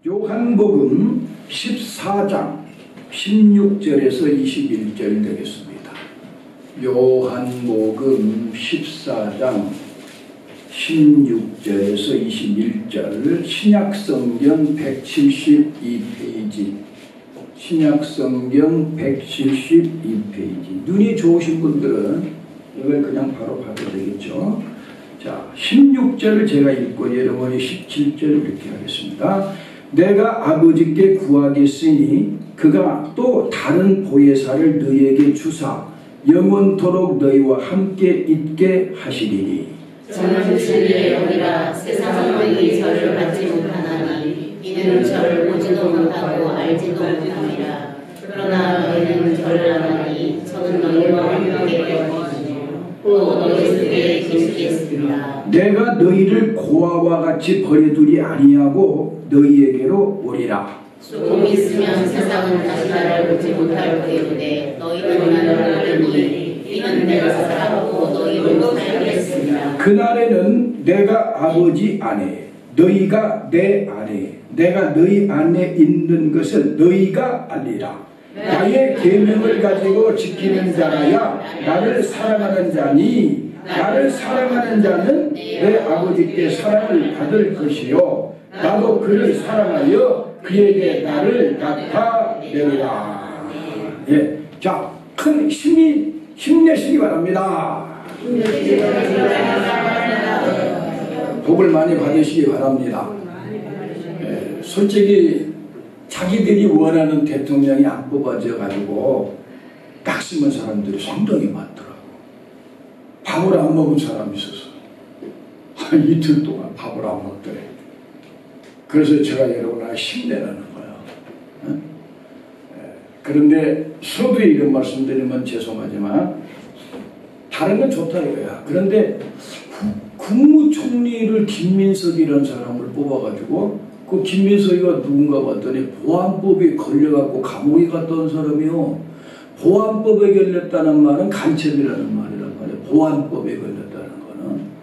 요한복음 14장 16절에서 21절 되겠습니다. 요한복음 14장 16절에서 21절 신약성경 172페이지 신약성경 172페이지 눈이 좋으신 분들은 이걸 그냥 바로 봐도 되겠죠. 자, 16절을 제가 읽고 여러분이 17절 이렇게 하겠습니다. 내가 아버지께 구하겠으니 그가 또 다른 보혜사를 너희에게 주사 영원토록 너희와 함께 있게 하시리니 저는 진리의 영이라 세상은 너희 저를 받지 못하나니 이는 저를 보지도 못하고 알지도 못함이라. 그러나 너희는 저를 아나니 저는 너희와 함께 있거니와 또 너희 속에 계시겠습니다. 내가 너희를 고아와 같이 버려두리 아니하고 너희에게로 오리라. 조금 있으면 세상은 다시 나를 보지 못할 때인데 너희는 나를 보리니 이는 내가 살았고 너희로 살겠습니다. 그날에는 내가 아버지 안에 너희가 내 안에 내가 너희 안에 있는 것을 너희가 알리라. 나의 계명을 가지고 지키는 자라야 나를 사랑하는 자니 나를 사랑하는 자는 내 아버지께 사랑을 받을 것이요 나도 그를 사랑하여 그에게 나를 나타내리라. 예, 자, 큰 힘내시기 바랍니다. 복을 많이 받으시기 바랍니다. 예, 솔직히 자기들이 원하는 대통령이 안 뽑아져 가지고 딱 심은 사람들이 상당히 많더라고. 밥을 안 먹은 사람이 있어서 한 이틀 동안 밥을 안 먹더래. 그래서 제가 여러분을 힘내라는 거예요. 그런데 서두에 이런 말씀드리면 죄송하지만 다른 건 좋다 이거야. 그런데 국무총리를 김민석이라는 사람을 뽑아가지고 그 김민석이가 누군가 봤더니 보안법에 걸려갖고 감옥에 갔다 온 사람이요. 보안법에 걸렸다는 말은 간첩이라는 말이란 말이에요. 보안법에 걸렸다는 거는.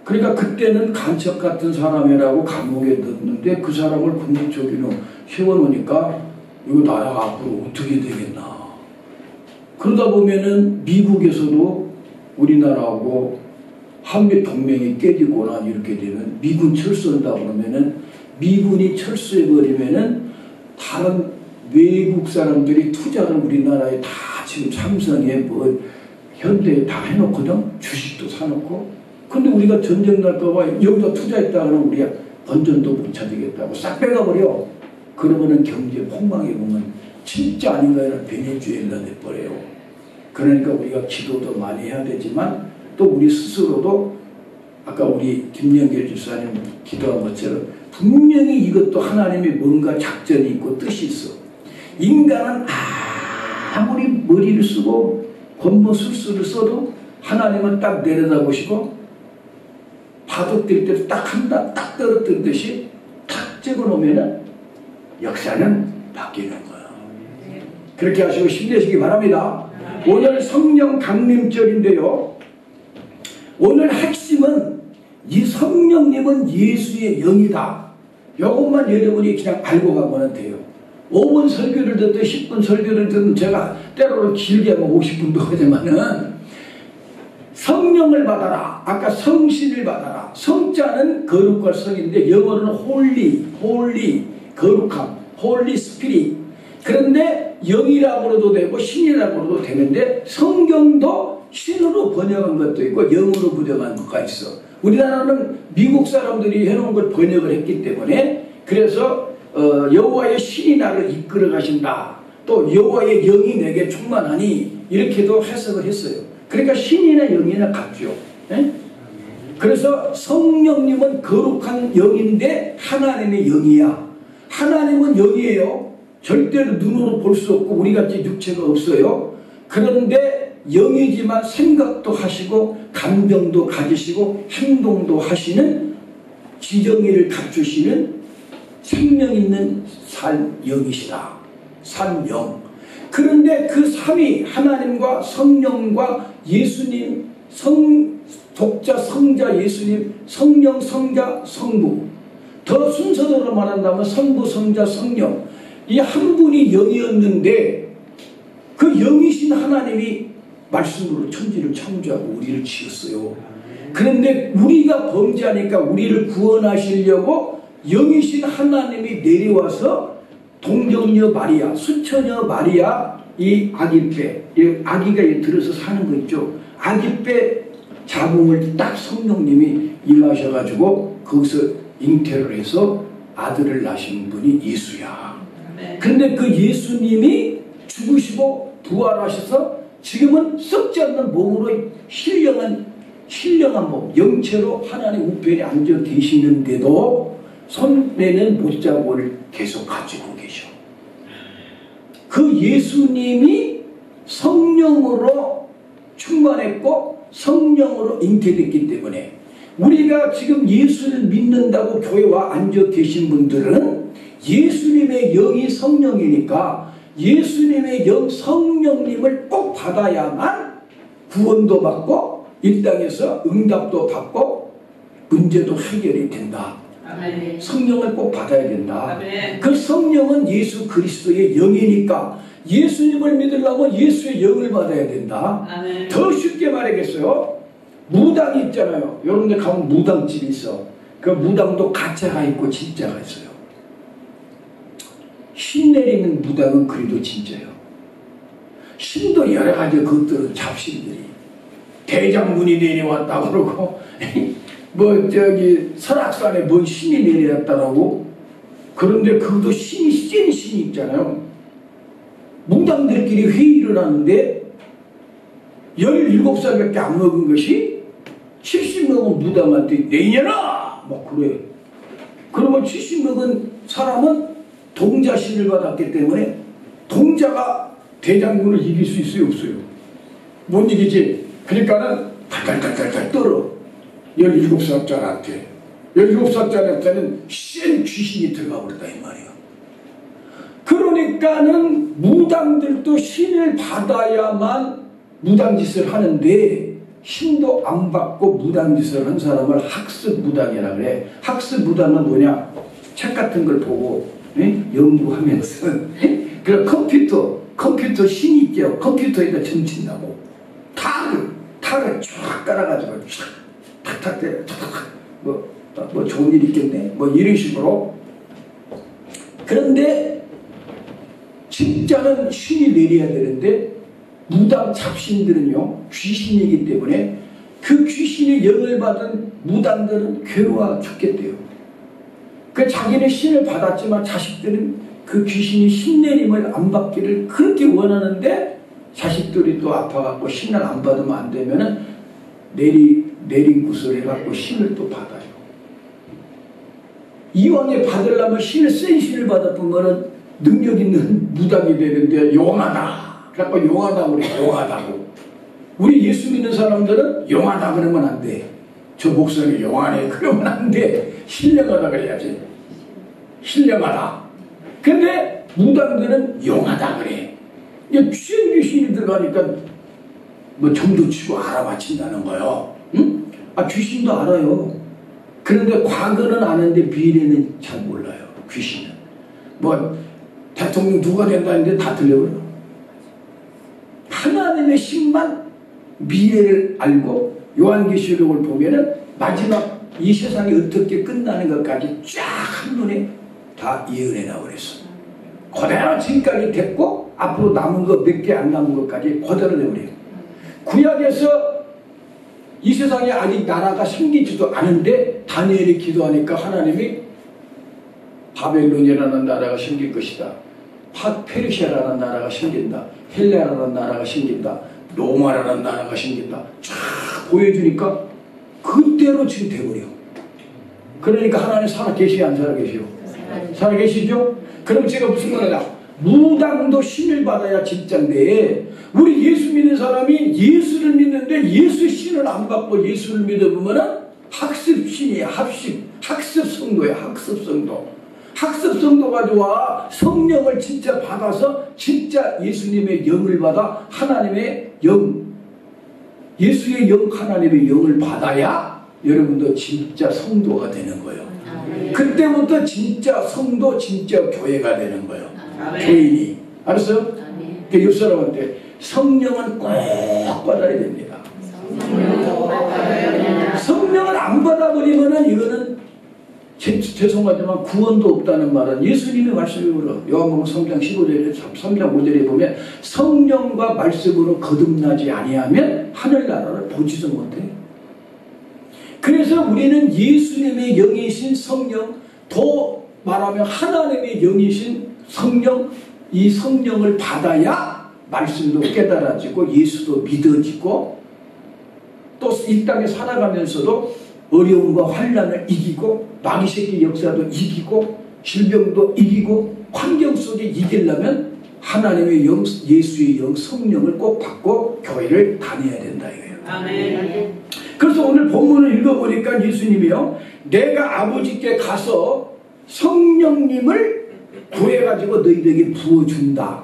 그러니까 그때는 간첩 같은 사람이라고 감옥에 넣는데 그 사람을 국무총리로 세워놓으니까 이거 나야 앞으로 어떻게 되겠나. 그러다 보면은 미국에서도 우리나라하고 한미 동맹이 깨지거나 이렇게 되면 미군 철수한다 그러면은 미군이 철수해버리면은 다른 외국 사람들이 투자를 우리나라에 다 지금 삼성에 뭐 현대에 다 해놓거든. 주식도 사놓고. 근데 우리가 전쟁 날까봐 여기다 투자했다 그러면 우리가 본전도 못 찾으겠다고 싹 빼가버려. 그러면은 경제 폭망해 보면 진짜 아닌가요? 베네수엘라 돼버려요. 그러니까 우리가 기도도 많이 해야 되지만 또 우리 스스로도 아까 우리 김영길 집사님 기도한 것처럼 분명히 이것도 하나님의 뭔가 작전이 있고 뜻이 있어. 인간은 아무리 머리를 쓰고 권모술수를 써도 하나님은 딱 내려다보시고 바둑 뛸 때도 딱 한다 딱 떨어뜨리듯이 탁 찍어놓으면 역사는 바뀌는 거예요. 그렇게 하시고 힘내시기 바랍니다. 오늘 성령 강림절인데요. 오늘 핵심은 이 성령님은 예수의 영이다. 이것만 여러분이 그냥 알고 가면 돼요. 5분 설교를 듣든 10분 설교를 듣든 제가 때로는 길게 하면 50분도 하지만은 성령을 받아라. 아까 성신을 받아라. 성자는 거룩과 성인데 영어로는 홀리 거룩함, 홀리 스피릿. 그런데 영이라고도 되고 신이라고도 되는데 성경도 신으로 번역한 것도 있고 영어로 번역한 것가 있어. 우리나라는 미국 사람들이 해놓은 걸 번역을 했기 때문에 그래서 여호와의 신이 나를 이끌어 가신다. 또 여호와의 영이 내게 충만하니 이렇게도 해석을 했어요. 그러니까 신이나 영이나 같죠. 네? 그래서 성령님은 거룩한 영인데 하나님의 영이야. 하나님은 영이에요. 절대로 눈으로 볼 수 없고 우리같이 육체가 없어요. 그런데 영이지만 생각도 하시고 감정도 가지시고 행동도 하시는 지정의를 갖추시는 생명 있는 영이시다. 산-영. 그런데 그 삼위 하나님과 성령과 예수님 독자 성자 예수님 성령 성자 성부 더 순서대로 말한다면 성부, 성자, 성령 이 한 분이 영이었는데 그 영이신 하나님이 말씀으로 천지를 창조하고 우리를 지었어요. 그런데 우리가 범죄하니까 우리를 구원하시려고 영이신 하나님이 내려와서 동정녀 마리아, 수처녀 마리아 이 아기배, 이 아기가 들어서 사는 거 있죠. 아기배 자궁을 딱 성령님이 임하셔가지고 거기서 잉태를 해서 아들을 낳으신 분이 예수야. 그런데 그 예수님이 죽으시고 부활하셔서 지금은 썩지 않는 몸으로 신령한 몸, 영체로 하나님 우편에 앉아 계시는데도 손에는 못자국을 계속 가지고 계셔. 그 예수님이 성령으로 충만했고 성령으로 잉태됐기 때문에 우리가 지금 예수를 믿는다고 교회와 앉아 계신 분들은 예수님의 영이 성령이니까 예수님의 영 성령님을 꼭 받아야만 구원도 받고 이 땅에서 응답도 받고 문제도 해결이 된다. 아멘. 성령을 꼭 받아야 된다. 아멘. 그 성령은 예수 그리스도의 영이니까 예수님을 믿으려면 예수의 영을 받아야 된다. 아멘. 더 쉽게 말하겠어요. 무당이 있잖아요. 여러분들 가면 무당집이 있어. 그 무당도 가짜가 있고 진짜가 있어요. 신 내리는 무당은 그래도 진짜예요. 신도 여러 가지 것들은 잡신들이 대장군이 내려왔다고 그러고 뭐 저기 설악산에 뭔 신이 내려왔다라고 그런데 그것도 신이 센 신이 있잖아요. 무당들끼리 회의를 하는데 17살밖에 안 먹은 것이 70 먹은 무당한테 내려라! 막 그래. 그러면 70 먹은 사람은 동자신을 받았기 때문에 동자가 대장군을 이길 수 있어요, 없어요? 못 이기지. 그러니까는 달달달달달 떨어. 17살짜리한테. 17살짜리한테는 센 귀신이 들어가 버렸다 이 말이야. 그러니까는 무당들도 신을 받아야만 무당짓을 하는데 신도 안 받고 무당짓을 한 사람을 학습무당이라 그래. 학습무당은 뭐냐? 책 같은 걸 보고 연구하면서 그래 컴퓨터 신이 있죠. 컴퓨터에다 점친다고 탁을 쫙 깔아가지고 탁탁 때려 뭐 좋은 일 있겠네 뭐 이런 식으로. 그런데 진짜는 신이 내려야 되는데 무당 잡신들은요 귀신이기 때문에 그 귀신의 영을 받은 무당들은 괴로워 죽겠대요. 그 자기는 신을 받았지만 자식들은 그 귀신이 신 내림을 안 받기를 그렇게 원하는데 자식들이 또 아파갖고 신을 안 받으면 안 되면은 내린 구슬 해갖고 신을 또 받아요. 이왕에 받으려면 센 신을 받았으면은 능력 있는 무당이 되는데 용하다. 그래갖고 용하다고 그래. 용하다고. 우리 예수 믿는 사람들은 용하다 그러면 안 돼. 저 목사님 용하네 그러면 안 돼. 신령하다 그래야지. 신령하다. 근데 무당들은 용하다 그래. 이게 귀신이 들어가니까 뭐 점도 치고 알아맞힌다는 거요. 응? 귀신도 알아요. 그런데 과거는 아는데 미래는 잘 몰라요. 귀신은. 뭐 대통령 누가 된다는데 다 들려버려. 하나님의 신만 미래를 알고 요한계시록을 보면은 마지막 이 세상이 어떻게 끝나는 것까지 쫙 한눈에 다 예언해 나오랬어. 그대로 지금까지 됐고 앞으로 남은 거 몇 개 안 남은 것까지 그대로 내버려요. 구약에서 이 세상에 아직 나라가 생기지도 않은데 다니엘이 기도하니까 하나님이 바벨론이라는 나라가 생길 것이다. 페르시아라는 나라가 생긴다. 헬레라는 나라가 생긴다. 로마라는 나라가 생긴다. 쫙 보여주니까 그대로 지금 돼버려. 그러니까 하나님 살아계시요 안 살아계시요? 살아계시죠? 그럼 제가 무슨 말이냐? 무당도 신을 받아야 진짜인데 우리 예수 믿는 사람이 예수를 믿는데 예수 신을 안 받고 예수를 믿어보면 학습신이야. 학습성도야. 학습성도가 좋아. 성령을 진짜 받아서 진짜 예수님의 영을 받아 하나님의 영, 예수의 영, 하나님의 영을 받아야 여러분도 진짜 성도가 되는 거예요. 그때부터 진짜 성도, 진짜 교회가 되는 거예요. 교인이. 알았어요? 그 옆 사람한테 성령은 꼭 받아야 됩니다. 성령을 안 받아버리면은 이거는 죄송하지만 구원도 없다는 말은 예수님의 말씀으로 요한복음 3장 15절에 3장 5절에 보면 성령과 말씀으로 거듭나지 아니하면 하늘나라를 보지도 못해. 그래서 우리는 예수님의 영이신 성령, 더 말하면 하나님의 영이신 성령, 이 성령을 받아야 말씀도 깨달아지고 예수도 믿어지고 또 이 땅에 살아가면서도 어려움과 환난을 이기고 마귀 새끼 역사도 이기고 질병도 이기고 환경 속에 이기려면 하나님의 영, 예수의 영, 성령을 꼭 받고 교회를 다녀야 된다 이거예요. 아멘. 그래서 오늘 본문을 읽어보니까 예수님이요, 내가 아버지께 가서 성령님을 구해가지고 너희들에게 부어준다.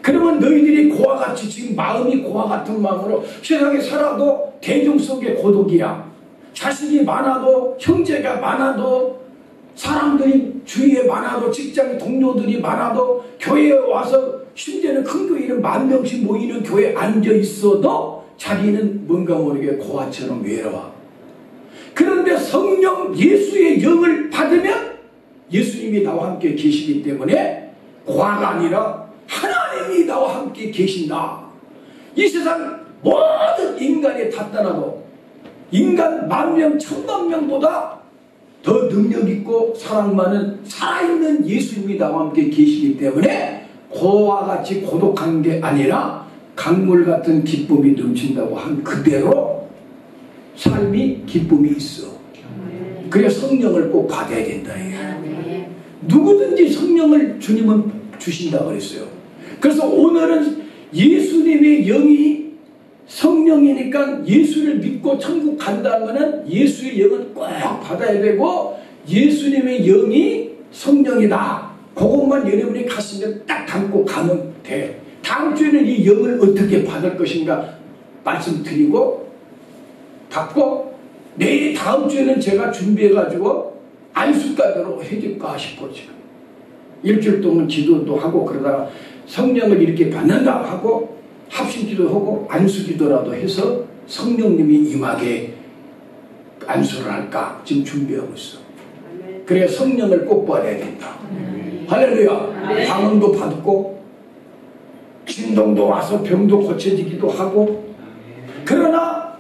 그러면 너희들이 고와 같이 지금 마음이 고와 같은 마음으로 세상에 살아도 대중 속에 고독이야. 자식이 많아도 형제가 많아도 사람들이 주위에 많아도 직장 동료들이 많아도 교회에 와서 심지어는 큰 교회는 10,000명씩 모이는 교회에 앉아 있어도 자기는 뭔가 모르게 고아처럼 외로워. 그런데 성령 예수의 영을 받으면 예수님이 나와 함께 계시기 때문에 고아가 아니라 하나님이 나와 함께 계신다. 이 세상 모든 인간이 다 떠나도 인간 10,000명, 10,000,000명보다 더 능력있고 사랑 많은 살아있는 예수님이 나와 함께 계시기 때문에 고와 같이 고독한 게 아니라 강물 같은 기쁨이 넘친다고 한 그대로 삶이 기쁨이 있어. 그래 성령을 꼭 받아야 된다. 누구든지 성령을 주님은 주신다고 그랬어요. 그래서 오늘은 예수님의 영이 성령이니까 예수를 믿고 천국 간다면 예수의 영은 꼭 받아야 되고 예수님의 영이 성령이다. 그것만 여러분이 가슴에 딱 담고 가면 돼. 다음 주에는 이 영을 어떻게 받을 것인가 말씀드리고 받고 내일 다음 주에는 제가 준비해가지고 안수가대로 해줄까 싶어 지금. 일주일 동안 기도도 하고 그러다가 성령을 이렇게 받는다 하고 합심기도 하고 안수기도라도 해서 성령님이 임하게 안수를 할까 지금 준비하고 있어. 그래야 성령을 꼭 받아야 된다. 할렐루야. 방언도 받고 진동도 와서 병도 고쳐지기도 하고. 그러나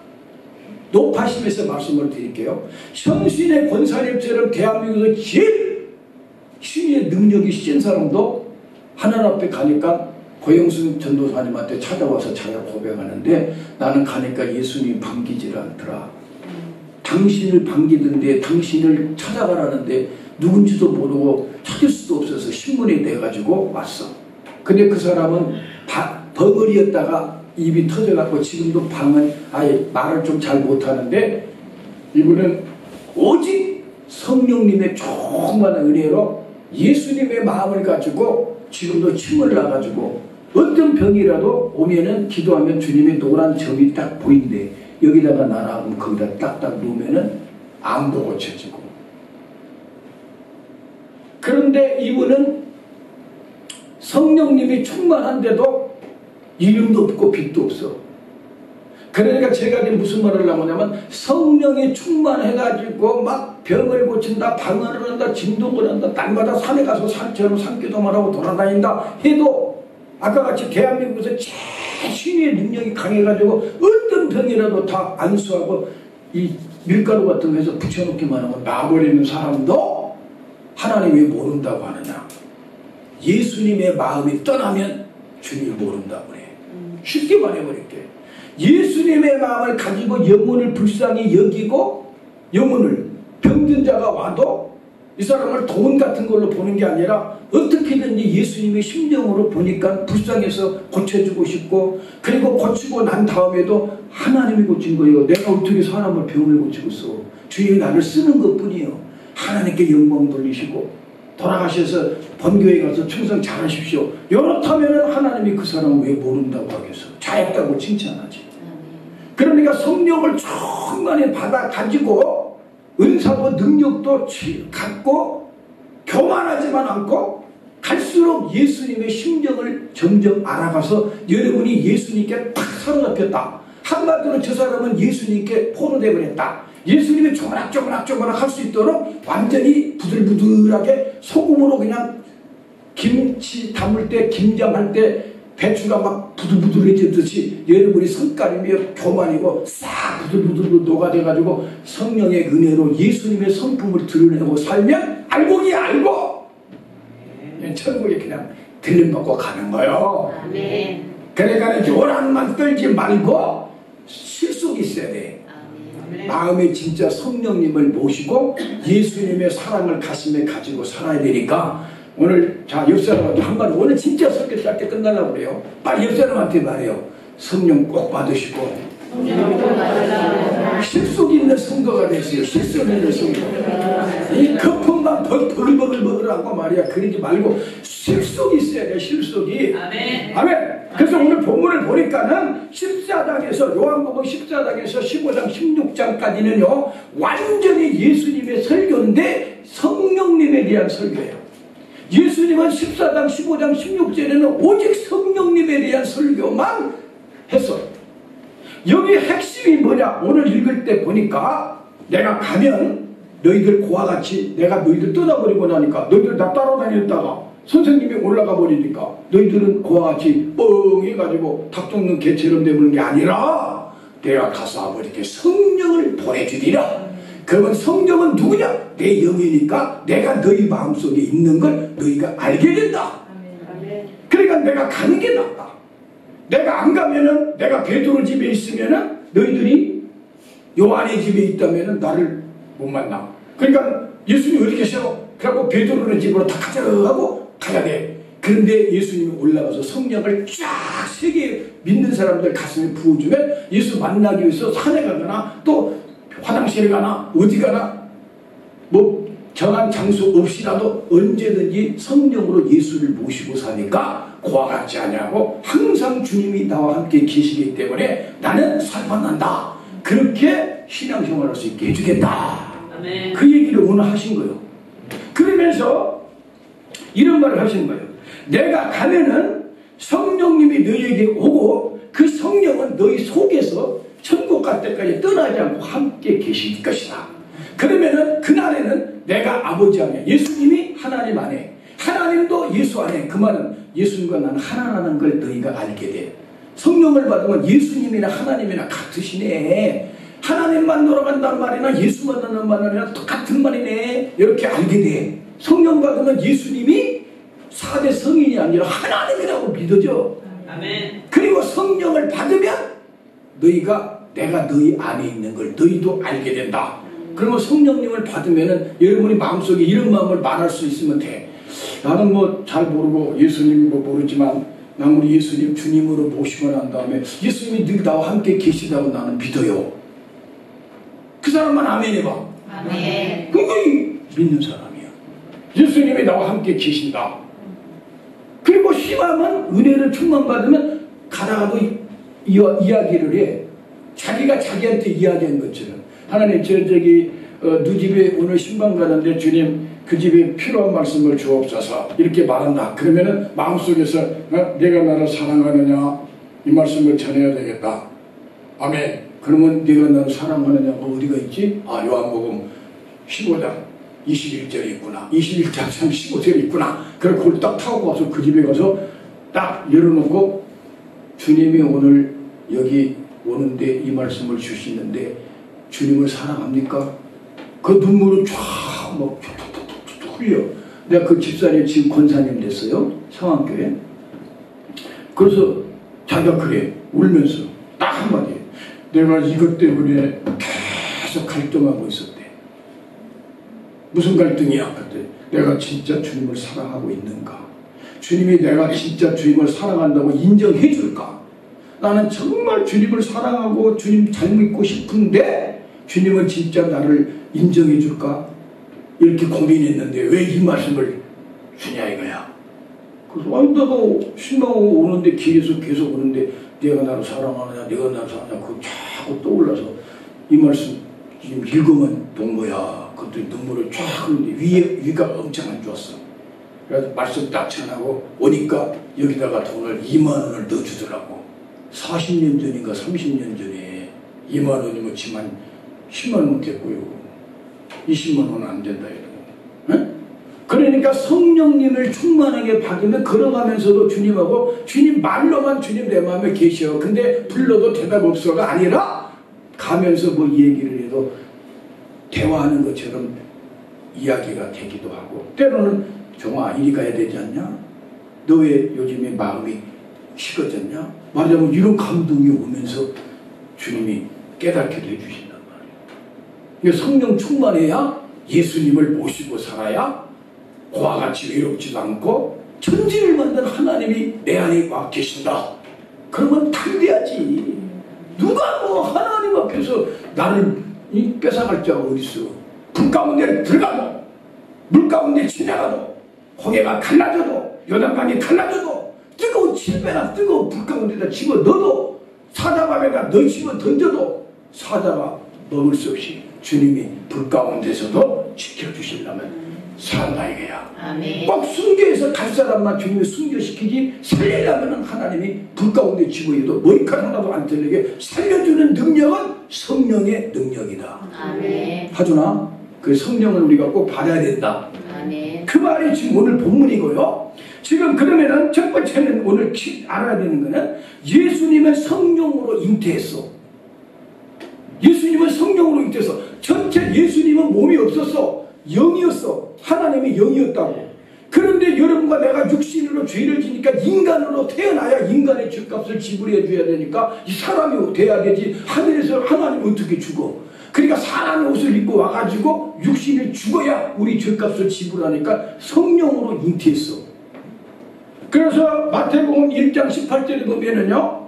높아심에서 말씀을 드릴게요. 성신의 권사님처럼 대한민국에서 제일 신의 능력이 센 사람도 하나님 앞에 가니까 고영순 전도사님한테 찾아와서 자기가 고백하는데 나는 가니까 예수님 반기질 않더라. 당신을 반기던데 당신을 찾아가라는데 누군지도 모르고 찾을 수도 없어서 신문에 내가지고 왔어. 근데 그 사람은 벙어리였다가 입이 터져갖고 지금도 방은 아예 말을 좀 잘 못하는데 이분은 오직 성령님의 조그마한 은혜로 예수님의 마음을 가지고 지금도 침을 나가지고 어떤 병이라도 오면은 기도하면 주님의 노란 점이 딱 보인대. 여기다가 나라고 거기다 딱딱 놓으면은 암도 고쳐지고. 그런데 이분은 성령님이 충만한데도 이름도 없고 빛도 없어. 그러니까 제가 무슨 말을 하냐면 성령이 충만해가지고 막 병을 고친다, 방언을 한다, 진동을 한다, 날마다 산에 가서 산처럼 산기도만 하고 돌아다닌다 해도 아까 같이 대한민국에서 제일 신의 능력이 강해가지고 어떤 병이라도 다 안수하고 이 밀가루 같은 거 해서 붙여놓기만 하고 나버리는 사람도 하나님 왜 모른다고 하느냐. 예수님의 마음이 떠나면 주님 모른다고 그래. 쉽게 말해버릴게. 예수님의 마음을 가지고 영혼을 불쌍히 여기고 영혼을 병든 자가 와도 이 사람을 돈 같은 걸로 보는 게 아니라 어떻게든지 예수님의 심정으로 보니까 불쌍해서 고쳐주고 싶고 그리고 고치고 난 다음에도 하나님이 고친 거예요. 내가 어떻게 사람을 병을 고치겠어. 주님이 나를 쓰는 것뿐이에요. 하나님께 영광 돌리시고 돌아가셔서 본교회 가서 충성 잘하십시오. 이렇다면 하나님이 그 사람을 왜 모른다고 하겠어. 잘했다고 칭찬하지. 그러니까 성령을 충만히 받아 가지고 은사도 능력도 갖고 교만하지만 않고 갈수록 예수님의 심정을 점점 알아가서 여러분이 예수님께 딱 사로잡혔다. 한마디로 저 사람은 예수님께 포로되어 버렸다. 예수님이 조그락조그락 할 수 있도록 완전히 부들부들하게 소금으로 그냥 김치 담을 때 김장할 때 배추가 막 부들부들해지듯이 여러분이 성깔이며 교만이고 싹 부들부들 녹아져가지고 성령의 은혜로 예수님의 성품을 드러내고 살면 알고기 알고 천국에 그냥 들림받고 가는 거요. 아멘. 그러니까 요란만 떨지 말고 실속이 있어야 돼. 아멘. 마음에 진짜 성령님을 모시고 예수님의 사랑을 가슴에 가지고 살아야 되니까 오늘 자 옆 사람한테 한마디 오늘 진짜 설교 짧게 끝나려고 그래요. 빨리 옆 사람한테 말해요. 성령 꼭 받으시고 실속 있는 성도가 되세요. 실속 있는 성도. 이 거품만 버글버글하고 말이야 그러지 말고 실속이 있어야 돼. 실속이. 아멘. 아멘. 그래서 오늘 본문을 보니까는 14장에서 요한복음 14장에서 15장 16장까지는요 완전히 예수님의 설교인데 성령님에 대한 설교예요. 예수님은 14장 15장 16절에는 오직 성령님에 대한 설교만 했어. 여기 핵심이 뭐냐? 오늘 읽을 때 보니까 내가 가면 너희들 그와 같이 내가 너희들 떠나버리고 나니까 너희들 나 따라다녔다가 선생님이 올라가 버리니까 너희들은 그와 같이 뻥 해가지고 닭 쫓는 개처럼 되는 게 아니라 내가 가서 아버지께 성령을 보내주리라. 그러면 성령은 누구냐? 내 영이니까 내가 너희 마음속에 있는 걸 너희가 알게 된다. 그러니까 내가 가는 게 낫다. 내가 안 가면은 내가 베드로 집에 있으면은 너희들이 요한의 집에 있다면은 나를 못 만나. 그러니까 예수님이 어디 계셔? 그래갖고 베드로의 집으로 다 가자 하고 가야 돼. 그런데 예수님이 올라가서 성령을 쫙 세계 믿는 사람들 가슴에 부어주면 예수 만나기 위해서 산에 가거나 또 화장실에 가나 어디 가나 뭐 정한 장소 없이라도 언제든지 성령으로 예수를 모시고 사니까 그와 같지 않냐고 항상 주님이 나와 함께 계시기 때문에 나는 살만난다. 그렇게 신앙생활할 수 있게 해주겠다. 아멘. 그 얘기를 오늘 하신 거예요. 그러면서 이런 말을 하신 거예요. 내가 가면은 성령님이 너희에게 오고 그 성령은 너희 속에서 천국 갈 때까지 떠나지 않고 함께 계실 것이다. 그러면은 그날에는 내가 아버지 안에 예수님이 하나님 안에 하나님도 예수 안에 그 말은 예수님과 나는 하나라는 걸 너희가 알게 돼. 성령을 받으면 예수님이나 하나님이나 같으시네. 하나님만 돌아간다는 말이나 예수 만나는 말이나 똑같은 말이네. 이렇게 알게 돼. 성령 받으면 예수님이 4대 성인이 아니라 하나님이라고 믿어져. 아멘. 그리고 성령을 받으면 너희가 내가 너희 안에 있는 걸 너희도 알게 된다. 그러면 성령님을 받으면은 여러분이 마음속에 이런 마음을 말할 수 있으면 돼. 나는 뭐 잘 모르고 예수님 뭐 모르지만 난 우리 예수님 주님으로 모시고 난 다음에 예수님이 늘 나와 함께 계시다고 나는 믿어요. 그 사람만 아멘 해봐. 아멘. 그게 믿는 사람이야. 예수님이 나와 함께 계신다. 그리고 심하면 은혜를 충만받으면 가다가도 이야기를 해. 자기가 자기한테 이야기한 것처럼 하나님 저기 누 집에 오늘 신방 가는데 주님 그 집에 필요한 말씀을 주옵소서 이렇게 말한다. 그러면은 마음속에서 내가 나를 사랑하느냐 이 말씀을 전해야 되겠다. 아멘. 그러면 내가 나를 사랑하느냐가 어디가 있지? 아 요한복음 15장 21절에 있구나. 21장 15절에 있구나. 그래서 그걸 딱 타고 와서 그 집에 가서 딱 열어놓고 주님이 오늘 여기 오는데 이 말씀을 주시는데 주님을 사랑합니까? 그 눈물을 쫙막 흘려. 내가 그 집사님 지금 권사님 됐어요. 성안교회. 그래서 자기가 그래 울면서 딱 한마디 내가 이것 때문에 계속 갈등하고 있었대. 무슨 갈등이야? 그때 내가 진짜 주님을 사랑하고 있는가? 주님이 내가 진짜 주님을 사랑한다고 인정해 줄까? 나는 정말 주님을 사랑하고 주님 잘 믿고 싶은데 주님은 진짜 나를 인정해 줄까? 이렇게 고민했는데 왜 이 말씀을 주냐 이거야. 그래서 나도 신방하고 오는데 길에서 계속 오는데 내가 나를 사랑하느냐 내가 나를 사랑하냐 그거 자꾸 떠올라서 이 말씀 지금 읽으면 동무야. 그것도 눈물을 쫙 흘리는데 위가 엄청 안 좋았어. 그래서 말씀 딱 전하고 오니까 여기다가 돈을 2만 원을 넣어주더라고. 40년 전인가 30년 전에 2만 원이면 지만 10만 원 됐고요. 20만 원은 안 된다 해도. 네? 그러니까 성령님을 충만하게 받으면 걸어가면서도 주님하고 주님 말로만 주님 내 마음에 계셔. 근데 불러도 대답 없어가 아니라 가면서 뭐 얘기를 해도 대화하는 것처럼 이야기가 되기도 하고 때로는 정아 이리 가야 되지 않냐? 너 왜 요즘에 마음이 식어졌냐? 말하자면 이런 감동이 오면서 주님이 깨닫게 해주신단 말이에요. 성령 충만해야 예수님을 모시고 살아야 그와 같이 외롭지도 않고 천지를 만든 하나님이 내 안에 와 계신다. 그러면 담대하지. 누가 뭐 하나님 앞에서 나를 뺏어갈 자가 어딨어. 불 가운데 들어가도 물 가운데 지나가도 홍해가 갈라져도 요단강이 갈라져도 뜨거운 7배나 뜨거운 불 가운데다 집어 넣어도 사자밥에다 너 집어 던져도 사자가 먹을 수 없이 주님이 불 가운데서도 지켜주시려면 산다 이거야. 꼭 순교해서 갈 사람만 주님이 순교시키지 살리려면 하나님이 불 가운데 집어넣어도 머리카락 하나도 안 틀리게 살려주는 능력은 성령의 능력이다. 아멘. 하주나 그 성령을 우리가 꼭 받아야 된다. 아멘. 그 말이 지금 오늘 본문이고요. 지금 그러면은 첫 번째는 오늘 알아야 되는 거는 예수님은 성령으로 잉태했어. 예수님은 성령으로 잉태했어. 전체 예수님은 몸이 없었어. 영이었어. 하나님이 영이었다고. 그런데 여러분과 내가 육신으로 죄를 지니까 인간으로 태어나야 인간의 죄값을 지불해 줘야 되니까 이 사람이 돼야 되지. 하늘에서 하나님이 어떻게 죽어? 그러니까 사람의 옷을 입고 와가지고 육신을 죽어야 우리 죄값을 지불하니까 성령으로 잉태했어. 그래서 마태복음 1장 18절에 보면은요,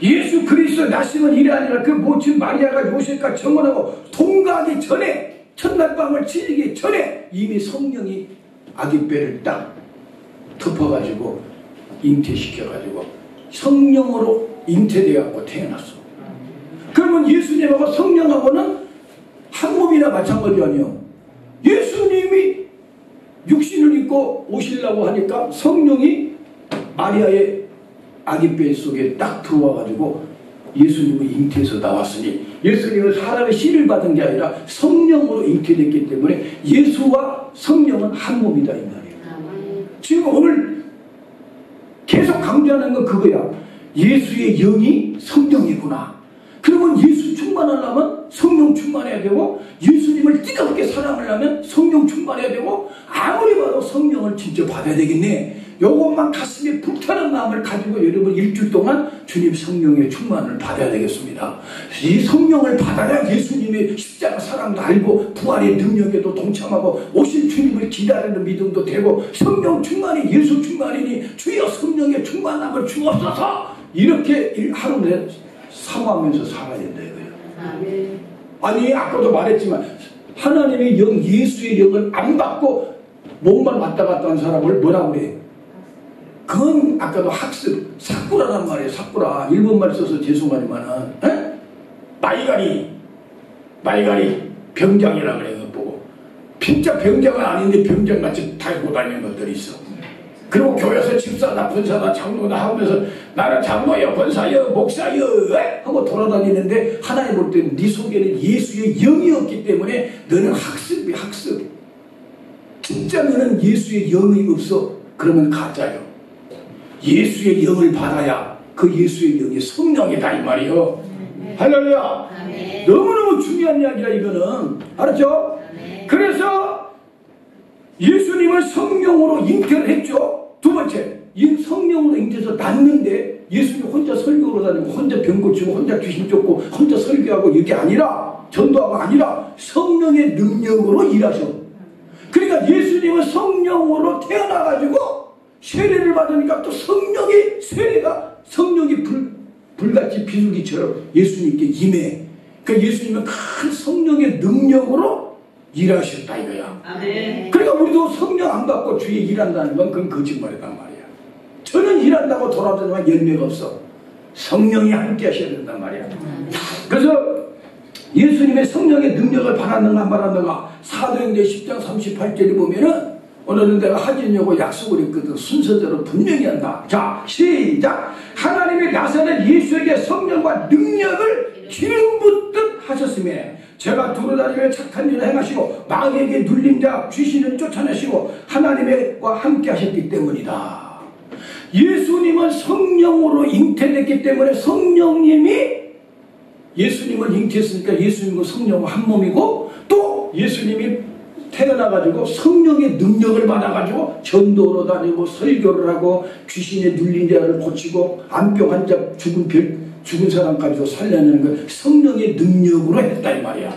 예수 그리스도 나심은 이래 아니라 그 모친 마리아가 요셉과 정혼하고 동거하기 전에 첫날 밤을 지내기 전에 이미 성령이 아기 뼈를 딱 덮어가지고 잉태시켜가지고 성령으로 잉태되어갖고 태어났어. 그러면 예수님하고 성령하고는 한 몸이나 마찬가지 아니에요. 예수님이 육신을 입고 오시려고 하니까 성령이 마리아의 아기뼈 속에 딱 들어와가지고 예수님을 잉태해서 나왔으니 예수님은 사람의 씨를 받은 게 아니라 성령으로 잉태됐기 때문에 예수와 성령은 한 몸이다 이 말이에요. 지금 오늘 계속 강조하는 건 그거야. 예수의 영이 성령이구나. 그러면 예수 충만하려면 성령 충만해야 되고 예수님을 뜨겁게 사랑하려면 성령 충만해야 되고 아무리 봐도 성령을 진짜 받아야 되겠네. 요것만 가슴에 불타는 마음을 가지고 여러분 일주일 동안 주님 성령의 충만을 받아야 되겠습니다. 이 성령을 받아야 예수님의 십자가 사랑도 알고 부활의 능력에도 동참하고 오신 주님을 기다리는 믿음도 되고 성령 충만이 예수 충만이니 주여 성령의 충만함을 주옵소서 이렇게 하루에 사모하면서 살아야 된다 이거예요. 아니 아까도 말했지만 하나님의 영 예수의 영을 안 받고 몸만 왔다 갔다 한 사람을 뭐라 그래? 그건 아까도 학습 사쿠라란 말이에요. 사쿠라 일본말 써서 죄송하지만은 마이가리 병장이라 그래. 그거 보고 진짜 병장은 아닌데 병장같이 달고 다니는 것들이 있어. 그리고 교회에서 집사나 권사나 장로나 하면서 나는 장로여 권사여 목사여 하고 돌아다니는데 하나님 볼 때는 네 속에는 예수의 영이 없기 때문에 너는 학습이 학습. 진짜 너는 예수의 영이 없어. 그러면 가짜요. 예수의 영을 받아야 그 예수의 영이 성령이다 이 말이요. 할렐루야. 너무너무 중요한 이야기야 이거는. 알았죠? 그래서 예수님은 성령으로 잉태를 했죠. 두 번째, 이 성령으로 잉태해서 낳는데 예수님 혼자 설교로 다니고 혼자 병 고치고 혼자 귀신 쫓고 혼자 설교하고 이게 아니라 전도하고 아니라 성령의 능력으로 일하셔. 그러니까 예수님은 성령으로 태어나가지고 세례를 받으니까 또 성령의 세례가 성령이 불같이 비둘기처럼 예수님께 임해. 그러니까 예수님은 큰 성령의 능력으로 일하셨다 이거야. 아멘. 그러니까 우리도 성령 안 받고 주에 일한다는 건 그건 거짓말이란 말이야. 저는 일한다고 돌아다니면 열매가 없어. 성령이 함께 하셔야 된단 말이야. 그래서 예수님의 성령의 능력을 받았는가 말았는가. 사도행전 10장 38절에 보면은 오늘은 내가 하겠냐고 약속을 했거든. 순서대로 분명히 한다. 자, 시작. 하나님이 나사렛 예수에게 성령과 능력을 기름 붓듯 하셨으며 제가 두루다니며 착한 일을 행하시고 마귀에게 눌린 자 귀신을 쫓아내시고 하나님과 함께 하셨기 때문이다. 예수님은 성령으로 잉태됐기 때문에 성령님이 예수님을 잉태했으니까 예수님과 성령과 한 몸이고 또 예수님이 태어나가지고 성령의 능력을 받아가지고 전도로 다니고 설교를 하고 귀신에 눌린 자를 고치고 암병 환자 죽은 사람까지도 살려내는 걸 성령의 능력으로 했다 이 말이야.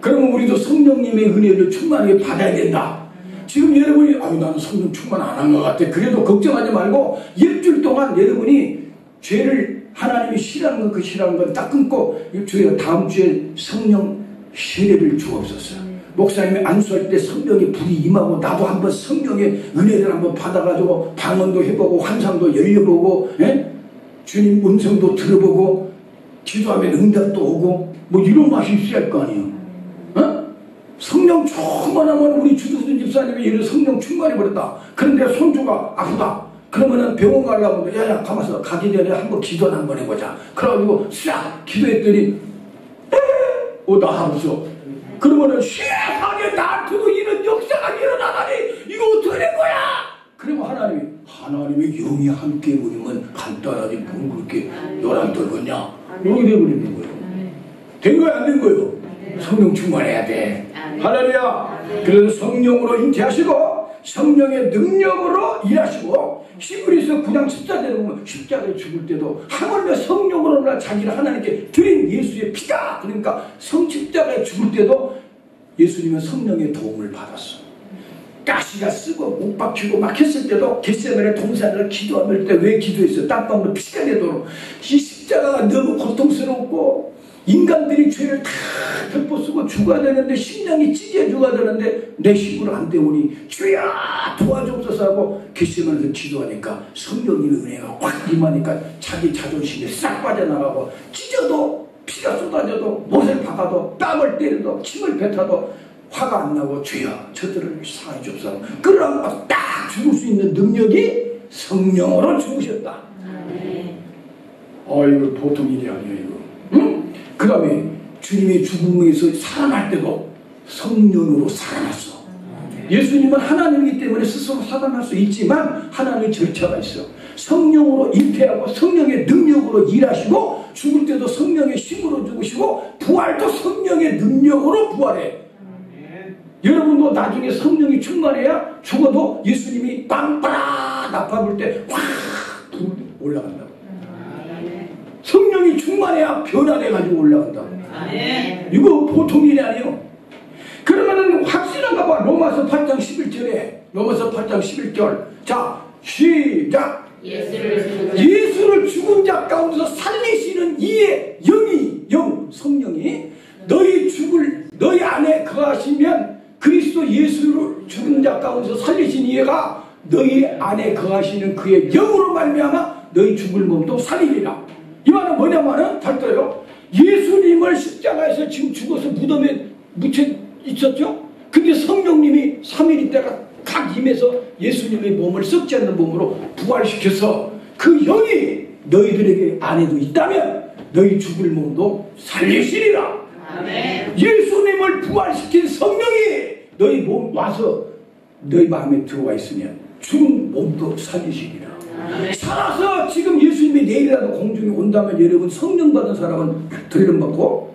그러면 우리도 성령님의 은혜를 충만하게 받아야 된다. 지금 여러분이 나는 성령 충만 안 한 것 같아. 그래도 걱정하지 말고 일주일 동안 여러분이 죄를 하나님이 싫어하는 건 그 싫어하는 건 딱 끊고 주여 다음 주에 성령 세례를 주옵소서. 목사님이 안수할 때 성령의 불이 임하고 나도 한번 성령의 은혜를 한번 받아가지고 방언도 해보고 환상도 열려보고 주님 음성도 들어보고 기도하면 응답도 오고 뭐 이런 맛이 있어야 할 거 아니에요. 성령 충만하면 우리 주두순 집사님이 이런 성령 충만해버렸다. 그런데 손주가 아프다. 그러면은 병원 가려고 하면 야야 가만있어. 가기 전에 한번 기도를 한번 해보자. 그래가지고 싹 기도했더니 나 하면서 그러면은 세상에 나한테도 이런 역사가 일어나다니 이거 어떻게 된 거야? 그러면 하나님의 영이 함께 우리면 간단하지 뭘 그렇게 너랑 떨겠냐? 이렇게 돼버리는 거예요. 된 거야 안 된 거예요? 성령 충만해야 돼. 할렐루야. 그래서 성령으로 잉태하시고 성령의 능력으로 일하시고 히브리서 9장 14절에 보면 십자가에 죽을 때도 하물며 성령으로 자기를 하나님께 드린 예수의 피다. 그러니까 십자가에 죽을 때도 예수님은 성령의 도움을 받았어. 가시가 쓰고 못 박히고 막 했을 때도 겟세마네 동산을 기도할 때 왜 기도했어요? 땀방울로 피가 내도록. 이 십자가가 너무 고통스럽고 인간들이 죄를 다 덮어 쓰고 죽어야 되는데 심장이 찢어 죽어야 되는데 내 힘으로 안 되오니 주야 도와주옵소서 하고 겟세마네에서 기도하니까 성령님의 은혜가 확 임하니까 자기 자존심이 싹 빠져나가고 찢어도 피가 쏟아져도 못을 박아도 땀을 때려도 침을 뱉어도 화가 안 나고 주여 저들을 사하여 주옵소서. 그러고 딱 죽을 수 있는 능력이 성령으로 죽으셨다. 이거 보통 일이 아니에요 이거. 응? 그 다음에 주님의 죽음에서 살아날 때도 성령으로 살아났어. 예수님은 하나님이기 때문에 스스로 살아날 수 있지만 하나님의 절차가 있어. 성령으로 잉태하고 성령의 능력으로 일하시고 죽을 때도 성령의 힘으로 죽으시고 부활도 성령의 능력으로 부활해. 여러분도 나중에 성령이 충만해야 죽어도 예수님이 빵빠라 나파 불 때 확 올라간다고. 성령이 충만해야 변화돼가지고 올라간다고. 이거 보통 일이 아니에요. 그러면은 확실한가 봐. 로마서 8장 11절에 로마서 8장 11절 자 시작. 예수를 죽은 자 가운데서 살리시는 이의 성령이 너희 안에 거하시면 그리스도 예수를 죽은 자 가운데서 살리신 이가 너희 안에 거하시는 그의 영으로 말미암아 너희 죽을 몸도 살리리라. 이 말은 뭐냐면은 달떠요. 예수님을 십자가에서 지금 죽어서 무덤에 묻혀 있었죠. 근데 성령님이 3일 있다가 각 임해서 예수님의 몸을 썩지 않는 몸으로 부활시켜서 그 영이 너희들에게 안에도 있다면 너희 죽을 몸도 살리시리라. 아멘. 예수님을 부활시킨 성령이 너희 몸 와서 너희 마음에 들어와 있으면 죽은 몸도 살리시리라. 아멘. 살아서 지금 예수님이 내일이라도 공중에 온다면 여러분 성령 받은 사람은 들림받고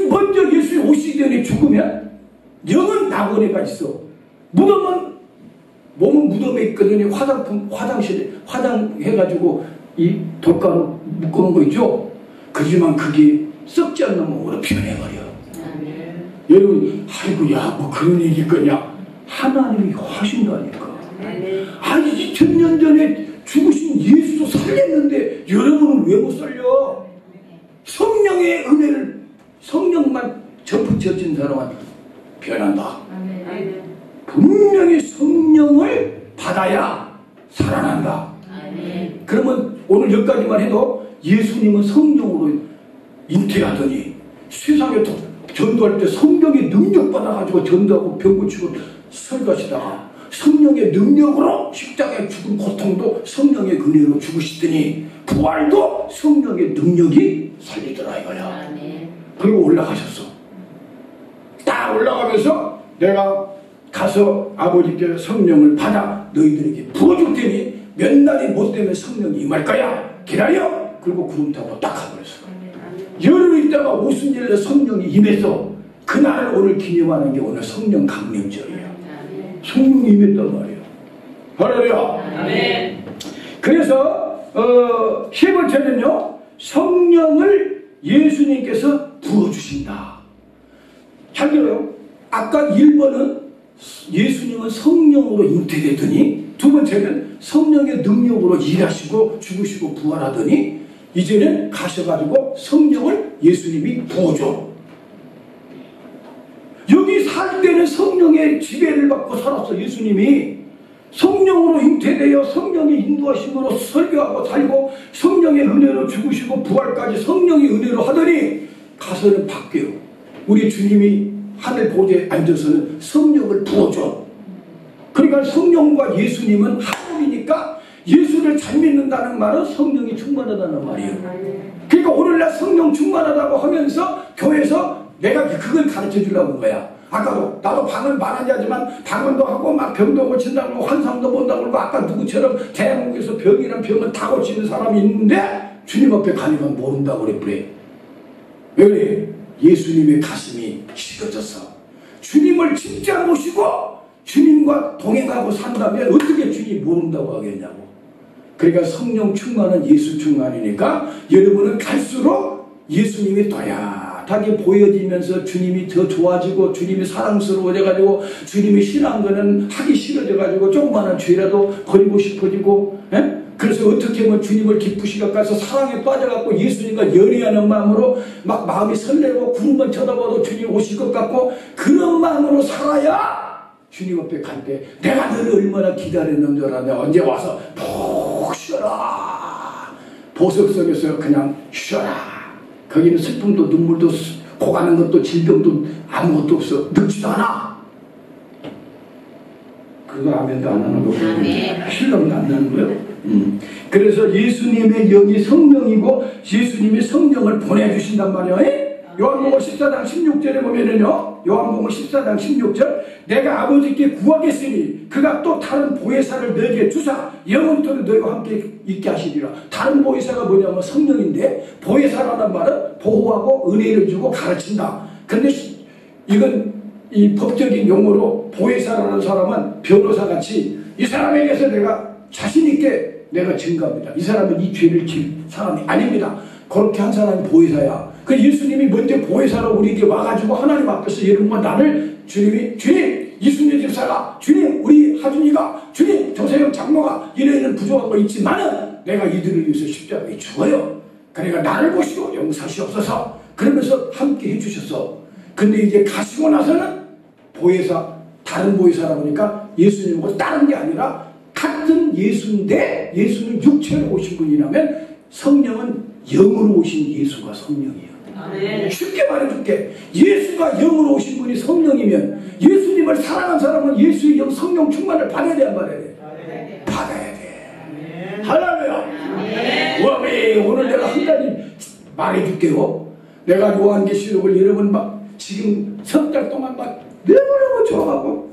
먼저 예수님 오시기 전에 죽으면 영은 낙원에가 있어. 몸은 무덤에 있거든요. 화장해가지고 이 돌가루 묶어놓은 거 있죠. 그렇지만 그게 썩지 않는 몸으로 변해버려. 여러분, 아이고야, 뭐 그런 일이 있거냐? 하나님이 하신다니까. 아니, 2000년 전에 죽으신 예수도 살렸는데 여러분은 왜 못 살려? 성령의 은혜를, 성령만 접붙여진 사람은 변한다. 분명히 성령을 받아야 살아난다. 그러면 오늘 여기까지만 해도 예수님은 성령으로 잉태하더니 세상에 전도할 때 성령의 능력 받아가지고 전도하고 병 고치고 설교하시다가 성령의 능력으로 십자가에 죽은 고통도 성령의 은혜로 죽으시더니 부활도 성령의 능력이 살리더라 이거야. 그리고 올라가셨어. 딱 올라가면서 내가 가서 아버지께 성령을 받아 너희들에게 부어줄 테니 몇 날이 못 되면 성령이 임할 거야. 기다려. 그리고 구름 타고 딱 가버렸어. 열흘 있다가 오순절에 성령이 임해서 그날 오늘 기념하는 게 오늘 성령 강림절이에요. 성령이 임했단 말이에요. 할렐루야. 아멘. 그래서 세 번째는요, 성령을 예수님께서 부어주신다. 잘 들어요. 아까 1번은 예수님은 성령으로 잉태되더니, 두 번째는 성령의 능력으로 일하시고 죽으시고 부활하더니, 이제는 가셔가지고 성령을 예수님이 부어줘. 여기 살 때는 성령의 지배를 받고 살았어. 예수님이 성령으로 잉태되어 성령의 인도하심으로 설교하고 살고 성령의 은혜로 죽으시고 부활까지 성령의 은혜로 하더니 가서는 바뀌어요. 우리 주님이 하늘 보좌에 앉아서는 성령을 부어줘. 그러니까 성령과 예수님은 한국이니까 예수를 잘 믿는다는 말은 성령이 충만하다는 말이에요. 그러니까 오늘날 성령 충만하다고 하면서 교회에서 내가 그걸 가르쳐 주려고 한 거야. 아까도 나도 방언 많이 하지만 방언도 하고 막 병도 고친다고 환상도 본다고 그러고 아까 누구처럼 대한민국에서 병이란 병은 다 고치는 사람이 있는데 주님 앞에 가니까 모른다고 그래. 왜 그래? 예수님의 가슴이 식어졌어. 주님을 진짜 모시고 주님과 동행하고 산다면 어떻게 주님 모른다고 하겠냐고. 그러니까 성령 충만은 예수 충만이니까 여러분은 갈수록 예수님이 또렷하게 보여지면서 주님이 더 좋아지고 주님이 사랑스러워져가지고 주님이 싫어한 거는 하기 싫어져가지고 조그마한 죄라도 버리고 싶어지고, 그래서 어떻게 하면 주님을 기쁘시게 가서 사랑에 빠져갖고 예수님과 연애하는 마음으로 막 마음이 설레고 구름만 쳐다봐도 주님 오실 것 같고 그런 마음으로 살아야 주님 앞에 갈 때 내가 너를 얼마나 기다렸는 줄 알았냐. 언제 와서 푹 쉬어라. 보석 속에서 그냥 쉬어라. 거기는 슬픔도 눈물도 고가는 것도 질병도 아무것도 없어. 늙지도 않아. 그거 아멘도 안 하는 거고 실감도 안 나는 거예요. 그래서 예수님의 영이 성령이고 예수님이 성령을 보내주신단 말이에요. 요한복음 14장 16절에 보면은요, 요한복음 14장 16절, 내가 아버지께 구하겠으니 그가 또 다른 보혜사를 너에게 주사 영원토록 너희와 함께 있게 하시리라. 다른 보혜사가 뭐냐면 성령인데, 보혜사라는 말은 보호하고 은혜를 주고 가르친다. 근데 이건 이 법적인 용어로 보혜사라는 사람은 변호사같이 이 사람에게서 내가 자신있게 내가 증거합니다. 이 사람은 이 죄를 질 사람이 아닙니다. 그렇게 한 사람이 보혜사야. 그 예수님이 먼저 보혜사로 우리에게 와가지고 하나님 앞에서 여러분과 나를 주님이 주님 이순재 집사가 주님 우리 하준이가 주님 조세영 장모가 이래는 부족한 있지만은 내가 이들을 위해서 십자가에 죽어요. 그러니까 나를 보시고 용서하시옵소서. 그러면서 함께 해주셨어. 근데 이제 가시고 나서는 보혜사 다른 보혜사라 보니까 예수님과 다른 게 아니라 같은 예수인데 예수는 육체로 오신 분이라면 성령은 영으로 오신 예수가 성령이에요. 아멘. 쉽게 말해줄게. 예수가 영으로 오신 분이 성령이면 예수님을 사랑한 사람은 예수의 영 성령 충만을 받아야 돼, 안 받아야 돼? 받아야 돼. 할렐루야. 오늘 내가 한 가지 말해줄게요. 내가 요한계시록을 여러분 막 지금 석 달 동안 막 너무너무 좋아하고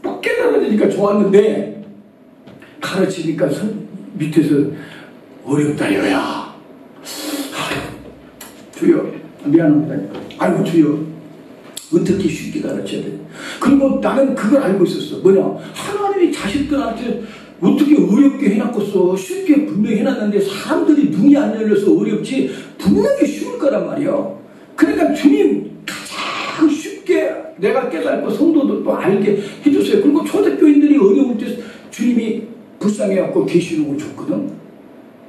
막 깨달아지니까 좋았는데 가르치니까 밑에서 어렵다 이거야. 주여 미안합니다. 아이고 주여 어떻게 쉽게 가르쳐야 돼. 그리고 나는 그걸 알고 있었어. 뭐냐, 하나님이 자식들한테 어떻게 어렵게 해놨겠어. 쉽게 분명히 해놨는데 사람들이 눈이 안 열려서 어렵지 분명히 쉬울 거란 말이야. 그러니까 주님 가장 쉽게 내가 깨닫고 성도들도 알게 해줬어요. 그리고 초대교인들이 어려울 때 주님이 불쌍해갖고 계시록을 줬거든.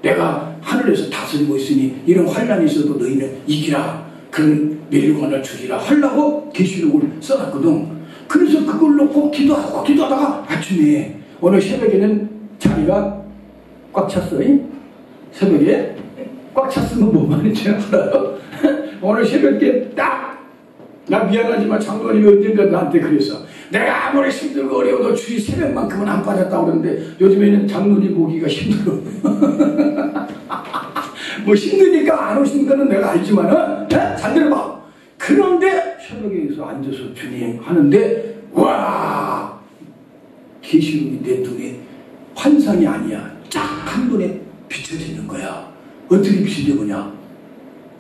내가 하늘에서 다스리고 있으니 이런 환난이 있어도 너희는 이기라. 그런 멸류관을 주리라 하려고 계시록을 써놨거든. 그래서 그걸 놓고 기도하다가 아침에 오늘 새벽에는 자리가 꽉 찼어요. 새벽에 꽉 찼으면 뭐 말인지 알아요? 오늘 새벽에 딱, 나 미안하지만 장로님이 언젠가 나한테 그랬어. 내가 아무리 힘들고 어려워도 주의 새벽만큼은 안 빠졌다고 그러는데 요즘에는 장로님 보기가 힘들어. 뭐 힘드니까 안 오시는 거는 내가 알지만은, 잘 들어봐. 그런데 새벽에서 앉아서 주님 하는데, 와! 계시록이 내 눈에 환상이 아니야. 쫙 한 번에 비춰지는 거야. 어떻게 비춰지느냐?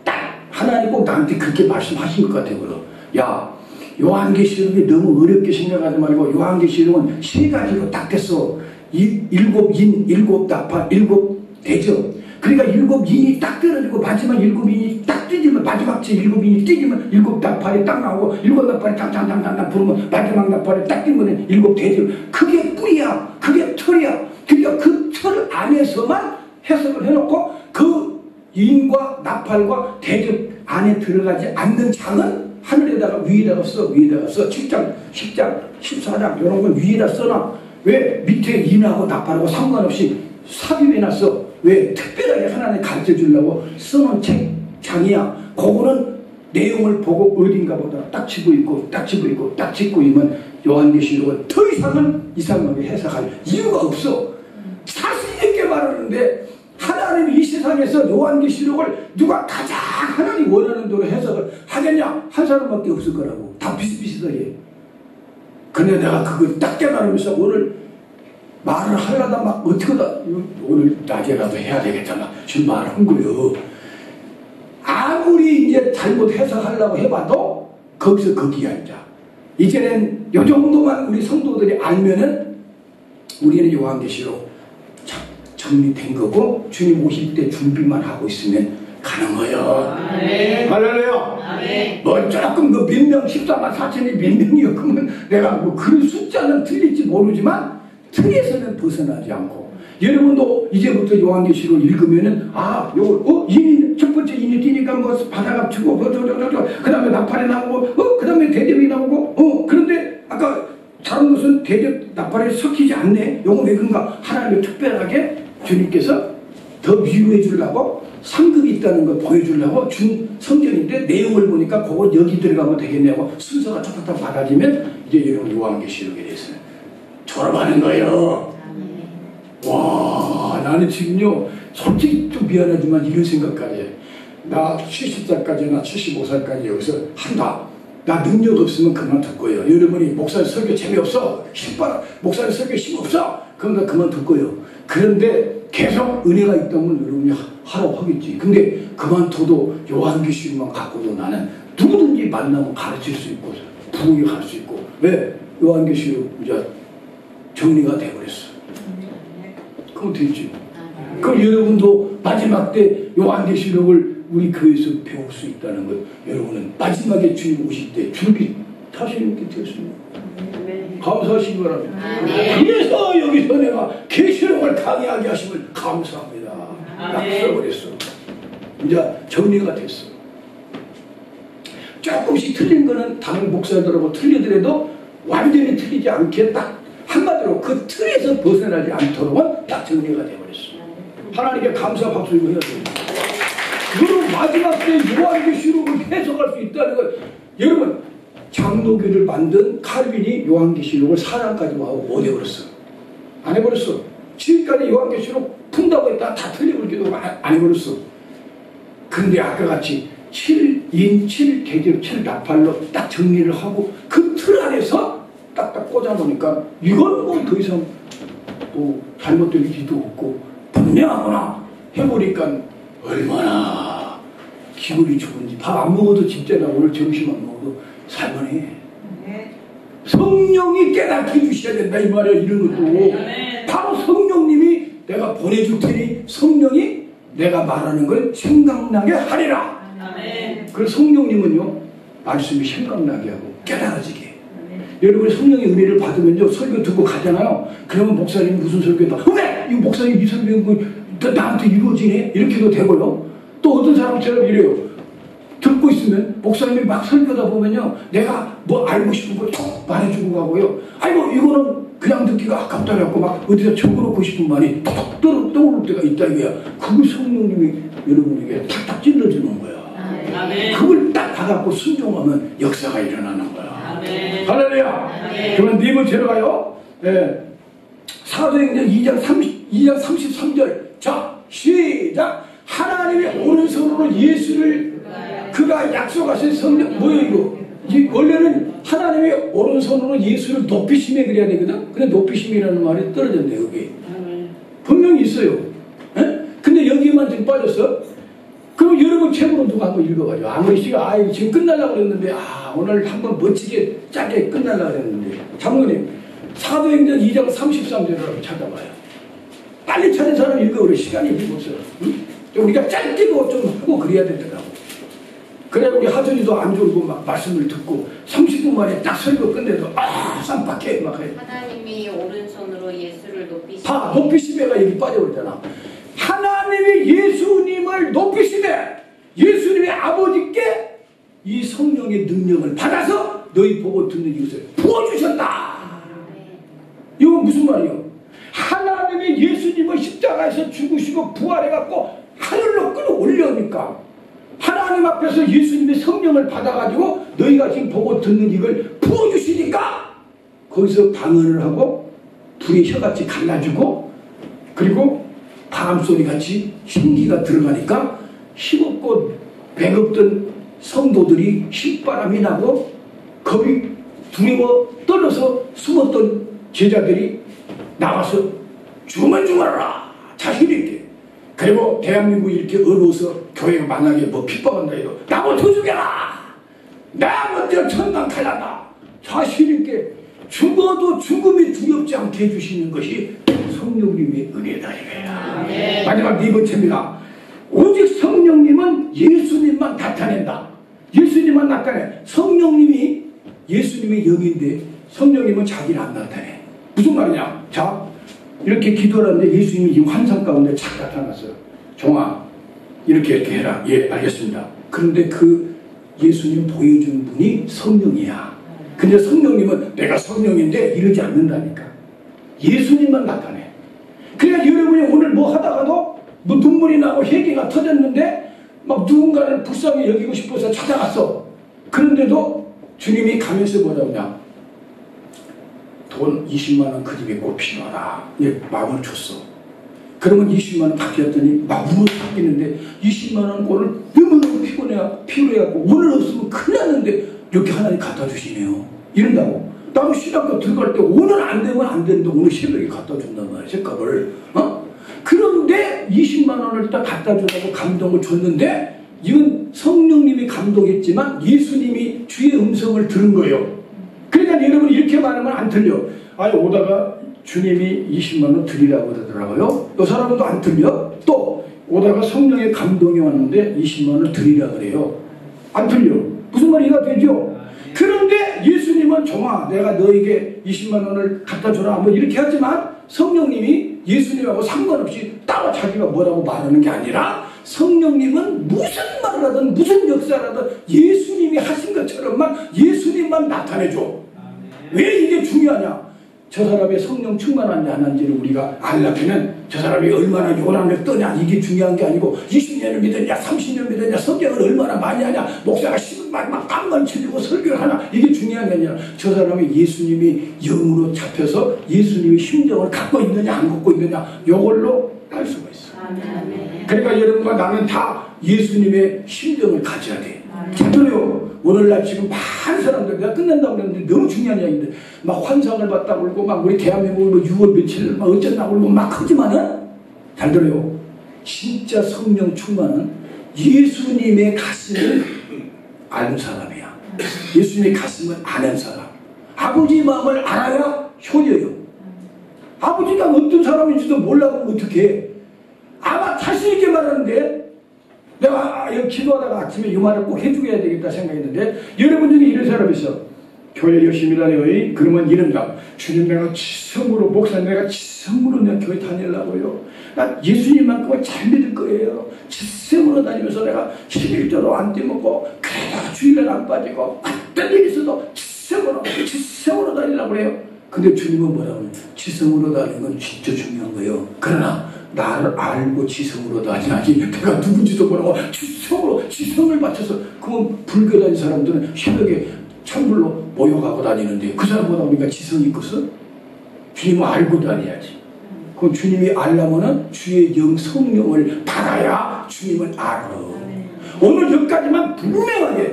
딱! 하나님 꼭 나한테 그렇게 말씀하신 것 같아요. 야, 요한계시록이 너무 어렵게 생각하지 말고 요한계시록은 세 가지로 딱 됐어. 일곱 인, 일곱 나팔, 일곱 대접. 그러니까 일곱 인이 딱 떨어지고 마지막 일곱 인이 딱 뛰지면 마지막 제 일곱 인이 뛰지면 일곱 나팔이 딱 나오고 일곱 나팔이 당당당당 부르면 마지막 나팔이 딱 뛰면 일곱 대접. 그게 뿌리야. 그게 털이야. 그러니까 그 털 안에서만 해석을 해놓고 그 인과 나팔과 대접 안에 들어가지 않는 장은 하늘에다가 위에다가 써. 7장, 10장, 14장 이런 건 위에다 써놔. 왜? 밑에 인하고 나팔하고 상관없이 삽입해놨어. 왜? 특별하게 하나님 가르쳐 주려고 써놓은 장이야. 그거는 내용을 보고 어딘가 보다 딱 짚고 있고 딱 짚고 있고 딱 짚고 있으면 요한계시록은 더 이상은 이상하게 해석할 이유가 없어. 자신 있게 말하는데 하나님이 이 세상에서 요한계시록을 누가 가장 하나님 원하는 대로 해석을 하겠냐? 한 사람밖에 없을 거라고. 다 비슷비슷하게. 근데 내가 그걸 딱 깨달으면서 오늘 말을 하려다 막 어떻게다 오늘 낮에라도 해야 되겠다 막 지금 말한 거예요. 아무리 이제 잘못 해석하려고 해봐도 거기서 거기야 이제. 이제는 요 정도만 우리 성도들이 알면은 우리는 요한계시록 정리된 거고 주님 오실 때 준비만 하고 있으면 가는 거예요. 할렐루야. 뭐 조금 그 몇 명 14만 4천이 몇 명이요. 그러면 내가 뭐 그런 숫자는 틀릴지 모르지만 틀에서는 벗어나지 않고 여러분도 이제부터 요한계시록 읽으면은 요걸 인이 첫 번째 인이 뛰니까 뭐 바다가 주고 그 다음에 나팔이 나오고 그 다음에 대접이 나오고 그런데 아까 다른 것은 대접 나팔에 섞이지 않네. 요거 왜 그런가? 하나님이 특별하게 주님께서 더 위로해 주려고 상급이 있다는 걸 보여주려고 준 성경인데 내용을 보니까 그거 여기 들어가면 되겠냐고 순서가 탁탁탁 받아지면 이제 여러분 요한계시록에 대해서 졸업하는 거예요. 와, 나는 지금요 솔직히 좀 미안하지만 이런 생각까지 해. 나 70살까지나 75살까지 여기서 한다. 나 능력 없으면 그만둘 거예요. 여러분이 목사님 설교 재미없어, 목사님 설교 힘없어, 그럼 나 그만둘 거예요. 그런데 계속 은혜가 있다면 여러분이 하라고 하겠지. 근데 그만둬도 요한계시록만 갖고도 나는 누구든지 만나면 가르칠 수 있고 부흥에 갈 수 있고. 왜? 요한계시록 이제 정리가 돼버렸어. 그럼 되지. 그럼 여러분도 마지막 때 요한계시록을 우리 교회에서 배울 수 있다는 것, 여러분은 마지막에 주님 오실 때 준비 자신 있게 되었습니다. 감사하시기 바랍니다. 그래서 여기서 내가 계시록을 강의하게 하심을 감사합니다. 약속을 했어. 이제 정리가 됐어. 조금씩 틀린 거는 다른 목사들하고 틀리더라도 완전히 틀리지 않게 딱 한마디로 그 틀에서 벗어나지 않도록 딱 정리가 되어버렸어. 하나님께 감사 박수 이거 해야 됩니다. 그리고 마지막 때 요한계시록을 해석할 수 있다는 걸 여러분 장로교를 만든 칼빈이 요한계시록을 사랑까지 와서 못 해버렸어. 안 해버렸어. 지금까지 요한계시록 푼다고 했다 다 틀려버리기도 안 해버렸어. 근데 아까 같이 7인 7대접 7나팔로 딱 정리를 하고 그 틀 안에서 딱딱 꽂아놓으니까 이건 뭐 더 이상 또 잘못될 일도 없고 분명하구나 해보니까 얼마나 기분이 좋은지. 밥 안 먹어도 진짜나 오늘 점심 안 먹어도 살만해. 성령이 깨닫게 주셔야 된다 이 말이야. 이런 것도 바로 성령님이 내가 보내줄 테니 성령이 내가 말하는 걸 생각나게 하리라. 그래서 성령님은요 말씀이 생각나게 하고 깨달아지게. 여러분 성령의 은혜를 받으면요 설교 듣고 가잖아요. 그러면 목사님이 무슨 설교다 왜? 이 목사님 이 설교 나한테 이루어지네? 이렇게도 되고요. 또 어떤 사람처럼 이래요. 듣고 있으면 목사님이 막 설교다 보면요 내가 뭐 알고 싶은 걸 톡 말해주고 가고요. 아이고 이거는 그냥 듣기가 아깝다 해갖고 막 어디다 적어놓고 싶은 말이 톡 떠오를 때가 있다 이거야. 그걸 성령님이 여러분에게 탁탁 찔러주는 거야. 아멘. 그걸 딱 받았고 순종하면 역사가 일어나는 거야. 아멘. 할렐루야. 그러면 네 번째로 가요. 네. 사도행전 2장 33절. 자, 시작. 하나님의 오른손으로 예수를 그가 약속하신 성령, 뭐예요 이거? 원래는 하나님의 오른손으로 예수를 높이심에 그래야 되거든. 근데 높이심이라는 말이 떨어졌네 여기. 분명히 있어요. 에? 근데 여기만 지금 빠졌어. 그럼 여러분 책으로 누가 한번 읽어봐요. 아무리 씨가 지금 끝나려고 그랬는데 오늘 한번 멋지게 짧게 끝나려고 그랬는데 장모님 사도행전 2장 33절을 찾아봐요. 빨리 찾은 사람 읽어보래. 시간이 없어. 응? 우리가 짧게 좀 하고 그래야 되더라고. 그래 우리 하준이도 안 졸고 막 말씀을 듣고 30분 만에 딱 설교 끝내도 쌈박해 막 해. 하나님이 오른손으로 예수를 높이시고 다 높이심에가 여기 빠져버렸잖아. 하나님이 예수님을 높이시되 예수님의 아버지께 이 성령의 능력을 받아서 너희 보고 듣는 이것을 부어주셨다. 이건 무슨 말이요? 하나님이 예수님을 십자가에서 죽으시고 부활해갖고 하늘로 끌어올려니까 하나님 앞에서 예수님의 성령을 받아가지고 너희가 지금 보고 듣는 이걸 부어주시니까 거기서 방언을 하고 불이 혀같이 갈라지고 그리고 바람소리같이 흰기가 들어가니까 힘없고 배급던 성도들이 휘바람이 나고 겁이 두려워 떨어서 숨었던 제자들이 나와서 죽으면 죽어라 자신있게. 그리고 대한민국이 이렇게 어려워서 교회가 만약에 뭐 핍박한다 해도 나부터 죽여라. 나 먼저 천당 갈라다. 자신있게 죽어도 죽음이 두렵지 않게 해주시는 것이 성령님의 은혜다 이거야. 마지막 네 번째입니다. 오직 성령님은 예수님만 나타낸다. 예수님만 나타내. 성령님이 예수님의 영인데 성령님은 자기를 안 나타내. 무슨 말이냐? 자, 이렇게 기도를 하는데 예수님이 이 환상 가운데 착 나타났어요. 종아 이렇게 해라. 예, 알겠습니다. 그런데 그 예수님 보여준 분이 성령이야. 근데 성령님은 내가 성령인데 이러지 않는다니까. 예수님만 나타내. 그러니까 여러분이 오늘 뭐 하다가도 뭐 눈물이 나고 회개가 터졌는데 막 누군가를 불쌍히 여기고 싶어서 찾아갔어. 그런데도 주님이 가면서 뭐라고 하냐. 돈 20만 원 그 집에 꼭 필요하다. 내 마음을 줬어. 그러면 20만 원 바뀌었더니 막 울어 바뀌는데 20만 원 오늘 너무너무 피곤해갖고 오늘 없으면 큰일 났는데 이렇게 하나님 갖다 주시네요. 이런다고. 나도 신학교 들어갈 때 오늘 안 되면 안 되는데 오늘 새벽에 갖다 준단 말이야. 쇳값을. 그런데 20만 원을 딱 갖다 주라고 감동을 줬는데 이건 성령님이 감동했지만 예수님이 주의 음성을 들은 거예요. 그러니까 여러분 이렇게 말하면 안 틀려. 아니 오다가 주님이 20만 원 드리라고 그러더라고요. 이 사람도 안 틀려. 또 오다가 성령의 감동이 왔는데 20만 원 드리라 그래요. 안 틀려. 무슨 말이가 되죠? 그런데 예수님은 종아 내가 너에게 20만 원을 갖다 줘라 뭐 이렇게 하지만 성령님이 예수님하고 상관없이 따로 자기가 뭐라고 말하는 게 아니라 성령님은 무슨 말을 하든 무슨 역사를 하든 예수님이 하신 것처럼만 예수님만 나타내줘. 왜 이게 중요하냐? 저 사람의 성령 충만한지 안 한지를 우리가 알려면 저 사람이 얼마나 요란을 떠냐 이게 중요한 게 아니고 20년을 믿었냐 30년 믿었냐 성경을 얼마나 많이 하냐 목사가 막 깜만 치고 설교를 하나 이게 중요한 게 아니라 저 사람이 예수님이 영으로 잡혀서 예수님의 심정을 갖고 있느냐 안 갖고 있느냐 요걸로 알 수가 있어. 그러니까 여러분과 나는 다 예수님의 심정을 가져야 돼. 잘 들어요. 오늘날 지금 많은 사람들 내가 끝낸다고 그랬는데 너무 중요한 이야기인데 막 환상을 봤다고 그러고 막 우리 대한민국 뭐 6월 며칠 막 어쩐다고 그러고 막 하지만은 잘 들어요. 진짜 성령 충만은 예수님의 가슴을 아는 사람이야. 예수님의 가슴을 아는 사람. 아버지 마음을 알아야 효녀요. 아버지가 어떤 사람인지도 몰라보면 어떡해. 아마 자신 있게 말하는데 내가 여기 기도하다가 아침에 이 말을 꼭 해주게 되겠다 생각했는데 여러분 중에 이런 사람이 있어. 교회 열심히 다녀요. 그러면 이런가. 주님 내가 지성으로 목사님 내가 지성으로 내가 교회 다니려고요. 나 예수님만큼은 잘 믿을 거예요. 지성으로 다니면서 내가 11조로 안 떼먹고 그래도 주일날 안 빠지고 어떤 일이 있어도 지성으로 다니려고 그래요. 근데 주님은 뭐라고 하냐? 지성으로 다니는 건 진짜 중요한 거예요. 그러나 나를 알고 지성으로 다니나니 내가 누군지도 모르고 지성을 바쳐서 그건 불교 다니는 사람들은 새벽에 찬불로 모여가고 다니는데 그 사람보다 우리가 지성이 있거든? 주님을 알고 다녀야지. 그럼 주님이 알려면은 주의 영 성령을 받아야 주님을 알아. 오늘 여기까지만 분명하게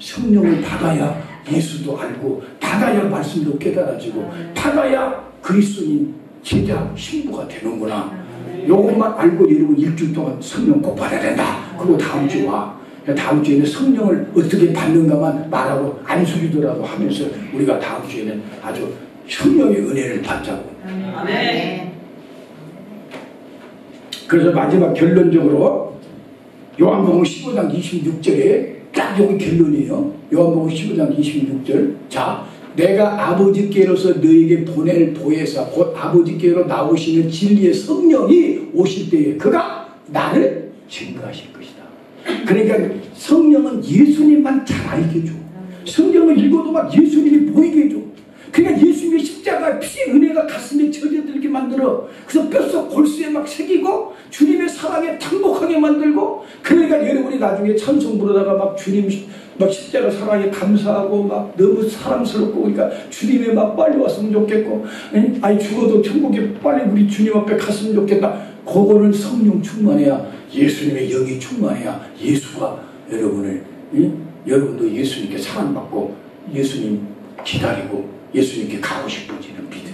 성령을 받아야 예수도 알고 받아야 말씀도 깨달아지고 받아야 그리스도인 제자 신부가 되는구나. 요것만 알고 여러분 일주일 동안 성령 꼭 받아야 된다. 그리고 다음 주 와. 다음 주에는 성령을 어떻게 받는가만 말하고 안수기도라도 하면서 우리가 다음 주에는 아주 성령의 은혜를 받자고. 아멘. 그래서 마지막 결론적으로 요한복음 15장 26절에 딱 여기 결론이에요. 요한복음 15장 26절. 자, 내가 아버지께로서 너에게 보낼 보혜사 곧 아버지께로 나오시는 진리의 성령이 오실 때에 그가 나를 증거하실 것이다. 그러니까 성령은 예수님만 잘 알게 해줘. 성경을 읽어도 막 예수님이 보이게 해줘. 그러니까 예수님의 십자가 피의 은혜가 가슴에 젖어들게 만들어. 그래서 뼛속 골수에 막 새기고 주님의 사랑에 탕복하게 만들고. 그러니까 여러분이 나중에 찬송 부르다가 막 주님 막 십자가 사랑에 감사하고 막 너무 사랑스럽고 그러니까 주님이 막 빨리 왔으면 좋겠고 아니 죽어도 천국에 빨리 우리 주님 앞에 갔으면 좋겠다. 그거는 성령 충만해야 예수님의 영이 충만해야 예수가 여러분을 여러분도 예수님께 사랑받고 예수님 기다리고 예수님께 가고 싶어지는 믿음.